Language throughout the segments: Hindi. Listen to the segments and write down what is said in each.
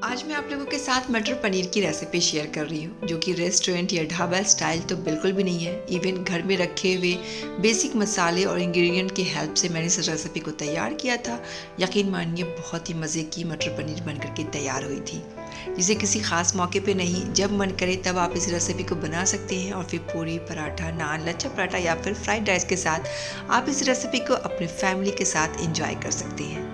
आज मैं आप लोगों के साथ मटर पनीर की रेसिपी शेयर कर रही हूँ, जो कि रेस्टोरेंट या ढाबा स्टाइल तो बिल्कुल भी नहीं है। इवन घर में रखे हुए बेसिक मसाले और इंग्रेडिएंट की हेल्प से मैंने इस रेसिपी को तैयार किया था। यकीन मानिए बहुत ही मज़े की मटर पनीर बनकर के तैयार हुई थी, जिसे किसी ख़ास मौके पे नहीं, जब मन करे तब आप इस रेसिपी को बना सकते हैं और फिर पूरी, पराठा, नान, लच्छा पराठा या फिर फ्राइड राइस के साथ आप इस रेसिपी को अपने फैमिली के साथ इंजॉय कर सकते हैं।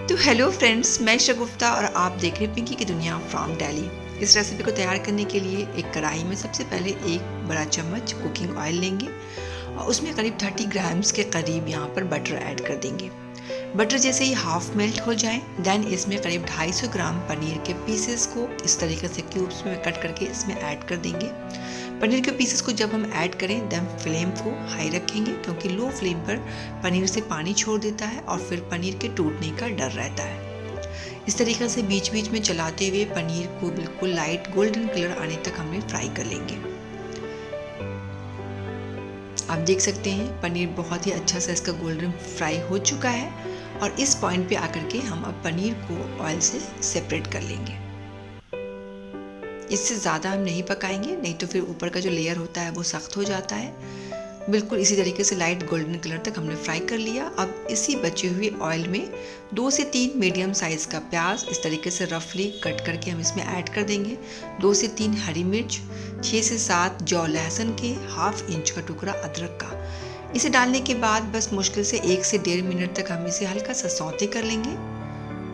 तो हेलो फ्रेंड्स, मैं शगुफ्ता और आप देख रहे हैं पिंकी की दुनिया फ्रॉम दिल्ली। इस रेसिपी को तैयार करने के लिए एक कढ़ाई में सबसे पहले एक बड़ा चम्मच कुकिंग ऑयल लेंगे और उसमें करीब 30 ग्राम्स के करीब यहाँ पर बटर ऐड कर देंगे। बटर जैसे ही हाफ मेल्ट हो जाए देन इसमें करीब 250 ग्राम पनीर के पीसेस को इस तरीके से क्यूब्स में कट करके इसमें ऐड कर देंगे। पनीर के पीसेस को जब हम ऐड करें देन फ्लेम को हाई रखेंगे, क्योंकि लो फ्लेम पर पनीर से पानी छोड़ देता है और फिर पनीर के टूटने का डर रहता है। इस तरीके से बीच बीच में चलाते हुए पनीर को बिल्कुल लाइट गोल्डन कलर आने तक हमने फ्राई कर लेंगे। आप देख सकते हैं पनीर बहुत ही अच्छा सा इसका गोल्डन फ्राई हो चुका है और इस पॉइंट पे आकर के हम अब पनीर को ऑयल से सेपरेट कर लेंगे। इससे ज़्यादा हम नहीं पकाएंगे, नहीं तो फिर ऊपर का जो लेयर होता है वो सख्त हो जाता है। बिल्कुल इसी तरीके से लाइट गोल्डन कलर तक हमने फ्राई कर लिया। अब इसी बचे हुए ऑयल में 2 से 3 मीडियम साइज़ का प्याज इस तरीके से रफली कट करके हम इसमें ऐड कर देंगे। 2 से 3 हरी मिर्च, 6 से 7 जौ लहसुन के, ½ इंच का टुकड़ा अदरक का। इसे डालने के बाद बस मुश्किल से 1 से 1.5 मिनट तक हम इसे हल्का सा सौते कर लेंगे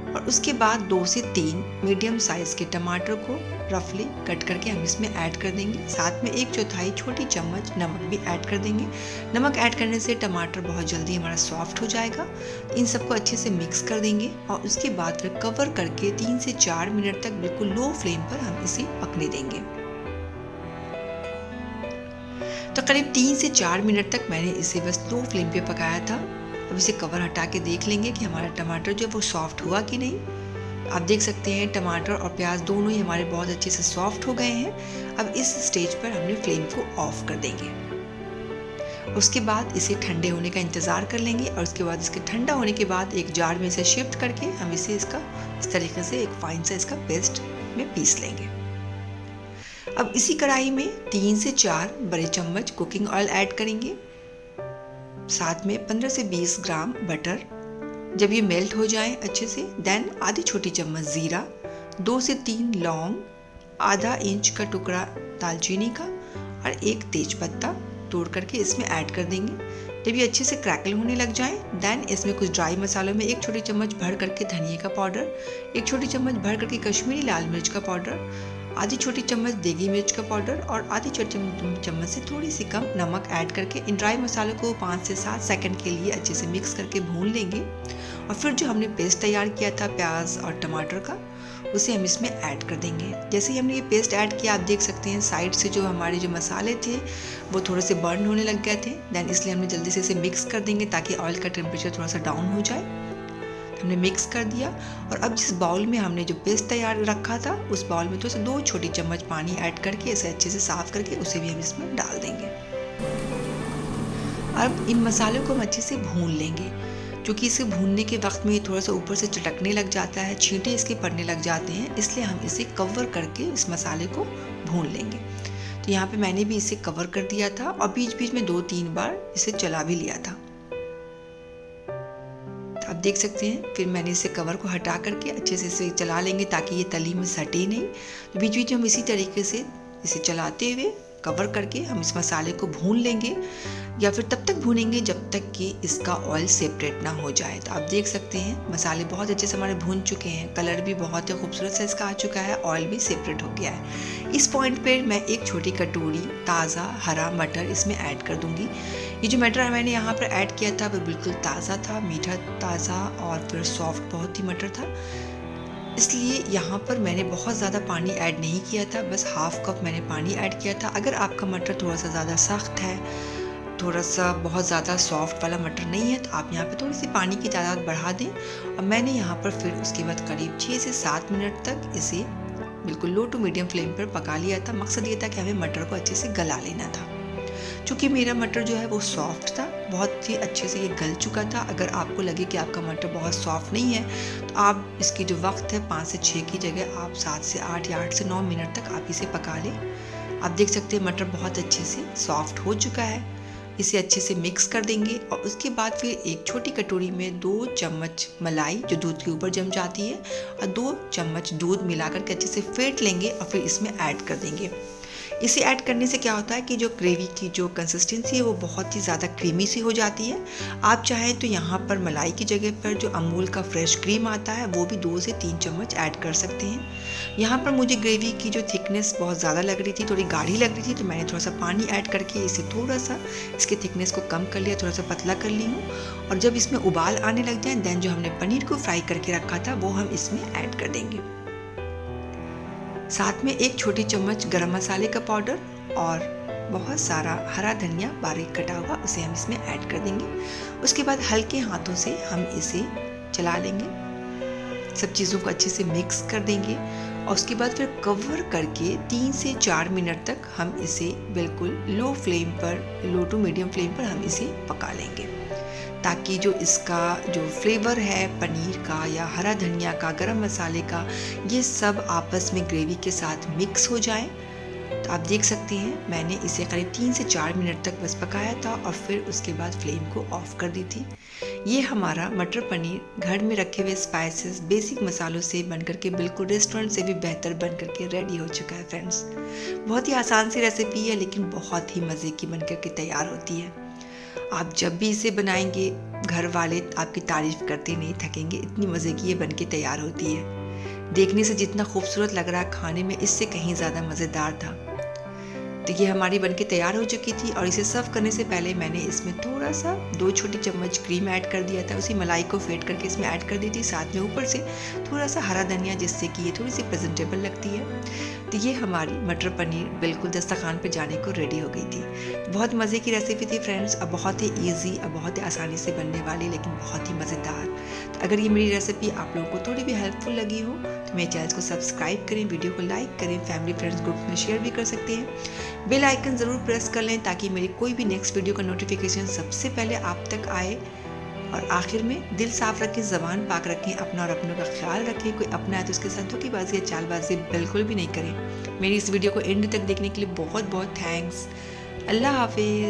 और उसके बाद 2 से 3 मीडियम साइज़ के टमाटर को रफली कट करके हम इसमें ऐड कर देंगे। साथ में 1/4 छोटी चम्मच नमक भी ऐड कर देंगे। नमक ऐड करने से टमाटर बहुत जल्दी हमारा सॉफ्ट हो जाएगा। इन सबको अच्छे से मिक्स कर देंगे और उसके बाद फिर कवर करके 3 से 4 मिनट तक बिल्कुल लो फ्लेम पर हम इसे पकने देंगे। तो करीब 3 से 4 मिनट तक मैंने इसे बस लो फ्लेम पे पकाया था। अब इसे कवर हटा के देख लेंगे कि हमारा टमाटर जो है वो सॉफ्ट हुआ कि नहीं। आप देख सकते हैं टमाटर और प्याज दोनों ही हमारे बहुत अच्छे से सॉफ्ट हो गए हैं। अब इस स्टेज पर हमने फ्लेम को ऑफ कर देंगे। उसके बाद इसे ठंडे होने का इंतज़ार कर लेंगे और उसके बाद इसके ठंडा होने के बाद एक जार में इसे शिफ्ट करके हम इसे इस तरीके से एक फाइन सा इसका पेस्ट में पीस लेंगे। अब इसी कढ़ाई में 3 से 4 बड़े चम्मच कुकिंग ऑयल ऐड करेंगे, साथ में 15 से 20 ग्राम बटर। जब ये मेल्ट हो जाए अच्छे से देन आधी छोटी चम्मच ज़ीरा, 2 से 3 लौंग, ½ इंच का टुकड़ा दालचीनी का और 1 तेज पत्ता तोड़ करके इसमें ऐड कर देंगे। जब ये अच्छे से क्रैकल होने लग जाए देन इसमें कुछ ड्राई मसालों में 1 छोटी चम्मच भर करके धनिए का पाउडर, 1 छोटी चम्मच भर करके कश्मीरी लाल मिर्च का पाउडर, आधी छोटी चम्मच देगी मिर्च का पाउडर और आधी छोटी चम्मच से थोड़ी सी कम नमक ऐड करके इन ड्राई मसालों को 5 से 7 सेकंड के लिए अच्छे से मिक्स करके भून लेंगे। और फिर जो हमने पेस्ट तैयार किया था प्याज और टमाटर का, उसे हम इसमें ऐड कर देंगे। जैसे ही हमने ये पेस्ट ऐड किया आप देख सकते हैं साइड से जो हमारे जो मसाले थे वो थोड़े से बर्न होने लग गए थे। देन इसलिए हमने जल्दी से इसे मिक्स कर देंगे ताकि ऑयल का टेम्परेचर थोड़ा सा डाउन हो जाए। हमने मिक्स कर दिया और अब जिस बाउल में हमने जो पेस्ट तैयार रखा था उस बाउल में थोड़ा सा 2 छोटी चम्मच पानी ऐड करके इसे अच्छे से साफ करके उसे भी हम इसमें डाल देंगे। अब इन मसालों को हम अच्छे से भून लेंगे, क्योंकि इसे भूनने के वक्त में थोड़ा सा ऊपर से चटकने लग जाता है, छींटे इसके पड़ने लग जाते हैं, इसलिए हम इसे कवर करके इस मसाले को भून लेंगे। तो यहाँ पे मैंने भी इसे कवर कर दिया था और बीच बीच में 2-3 बार इसे चला भी लिया था। आप देख सकते हैं फिर मैंने इसे कवर को हटा करके अच्छे से इसे चला लेंगे ताकि ये तली में सटे नहीं। तो बीच बीच में हम इसी तरीके से इसे चलाते हुए कवर करके हम इस मसाले को भून लेंगे, या फिर तब तक भूनेंगे जब तक कि इसका ऑयल सेपरेट ना हो जाए। तो आप देख सकते हैं मसाले बहुत अच्छे से हमारे भून चुके हैं, कलर भी बहुत ही खूबसूरत से इसका आ चुका है, ऑयल भी सेपरेट हो गया है। इस पॉइंट पे मैं एक छोटी कटोरी ताज़ा हरा मटर इसमें ऐड कर दूंगी। ये जो मटर मैंने यहाँ पर ऐड किया था वो बिल्कुल ताज़ा था, मीठा ताज़ा और फिर सॉफ्ट बहुत ही मटर था, इसलिए यहाँ पर मैंने बहुत ज़्यादा पानी ऐड नहीं किया था, बस ½ कप मैंने पानी ऐड किया था। अगर आपका मटर थोड़ा सा ज़्यादा सख्त है, थोड़ा सा बहुत ज़्यादा सॉफ्ट वाला मटर नहीं है, तो आप यहाँ पे थोड़ी सी पानी की तादाद बढ़ा दें। और मैंने यहाँ पर फिर उसके बाद करीब 6 से 7 मिनट तक इसे बिल्कुल लो टू मीडियम फ्लेम पर पका लिया था। मकसद ये था कि हमें मटर को अच्छे से गला लेना था। चूँकि मेरा मटर जो है वो सॉफ्ट था बहुत ही अच्छे से ये गल चुका था। अगर आपको लगे कि आपका मटर बहुत सॉफ्ट नहीं है तो आप इसकी जो वक्त है 5 से 6 की जगह आप 7 से 8 या 8 से 9 मिनट तक आप इसे पका लें। आप देख सकते हैं मटर बहुत अच्छे से सॉफ्ट हो चुका है। इसे अच्छे से मिक्स कर देंगे और उसके बाद फिर एक छोटी कटोरी में 2 चम्मच मलाई जो दूध के ऊपर जम जाती है और 2 चम्मच दूध मिलाकर के अच्छे से फेंट लेंगे और फिर इसमें ऐड कर देंगे। इसे ऐड करने से क्या होता है कि जो ग्रेवी की जो कंसिस्टेंसी है वो बहुत ही ज़्यादा क्रीमी सी हो जाती है। आप चाहें तो यहाँ पर मलाई की जगह पर जो अमूल का फ्रेश क्रीम आता है वो भी 2 से 3 चम्मच ऐड कर सकते हैं। यहाँ पर मुझे ग्रेवी की जो थिकनेस बहुत ज़्यादा लग रही थी, थोड़ी गाढ़ी लग रही थी, तो मैंने थोड़ा सा पानी ऐड करके इसे थोड़ा सा इसकी थिकनेस को कम कर लिया, थोड़ा सा पतला कर ली हूँ। और जब इसमें उबाल आने लग जाए देन जो हमने पनीर को फ्राई करके रखा था वो हम इसमें ऐड कर देंगे। साथ में 1 छोटी चम्मच गरम मसाले का पाउडर और बहुत सारा हरा धनिया बारीक कटा हुआ उसे हम इसमें ऐड कर देंगे। उसके बाद हल्के हाथों से हम इसे चला लेंगे, सब चीज़ों को अच्छे से मिक्स कर देंगे और उसके बाद फिर कवर करके 3 से 4 मिनट तक हम इसे बिल्कुल लो टू मीडियम फ्लेम पर हम इसे पका लेंगे, ताकि जो इसका जो फ्लेवर है पनीर का या हरा धनिया का, गरम मसाले का, ये सब आपस में ग्रेवी के साथ मिक्स हो जाए। तो आप देख सकते हैं मैंने इसे करीब 3 से 4 मिनट तक बस पकाया था और फिर उसके बाद फ्लेम को ऑफ कर दी थी। ये हमारा मटर पनीर घर में रखे हुए स्पाइसेस बेसिक मसालों से बनकर के बिल्कुल रेस्टोरेंट से भी बेहतर बनकर के रेडी हो चुका है फ्रेंड्स। बहुत ही आसान सी रेसिपी है लेकिन बहुत ही मज़े की बनकर के तैयार होती है। आप जब भी इसे बनाएंगे घर वाले आपकी तारीफ करते नहीं थकेंगे, इतनी मज़े की ये बनके तैयार होती है। देखने से जितना खूबसूरत लग रहा है खाने में इससे कहीं ज़्यादा मज़ेदार था। तो ये हमारी बनके तैयार हो चुकी थी और इसे सर्व करने से पहले मैंने इसमें थोड़ा सा 2 छोटी चम्मच क्रीम ऐड कर दिया था, उसी मलाई को फेंट करके इसमें ऐड कर दी थी, साथ में ऊपर से थोड़ा सा हरा धनिया जिससे कि ये थोड़ी सी प्रेजेंटेबल लगती है। तो ये हमारी मटर पनीर बिल्कुल दस्तरखान पे जाने को रेडी हो गई थी। बहुत मज़े की रेसिपी थी फ्रेंड्स और बहुत ही ईजी और बहुत ही आसानी से बनने वाली लेकिन बहुत ही मज़ेदार। तो अगर ये मेरी रेसिपी आप लोगों को थोड़ी भी हेल्पफुल लगी हो तो मेरे चैनल को सब्सक्राइब करें, वीडियो को लाइक करें, फैमिली फ्रेंड्स ग्रुप में शेयर भी कर सकते हैं। बेल आइकन ज़रूर प्रेस कर लें ताकि मेरी कोई भी नेक्स्ट वीडियो का नोटिफिकेशन सबसे पहले आप तक आए। और आखिर में दिल साफ रखें, ज़बान पाक रखें, अपना और अपनों का ख्याल रखें। कोई अपना है तो उसके साथ धोखेबाजी या चालबाजी बिल्कुल भी नहीं करें। मेरी इस वीडियो को एंड तक देखने के लिए बहुत बहुत थैंक्स। अल्लाह हाफिज़।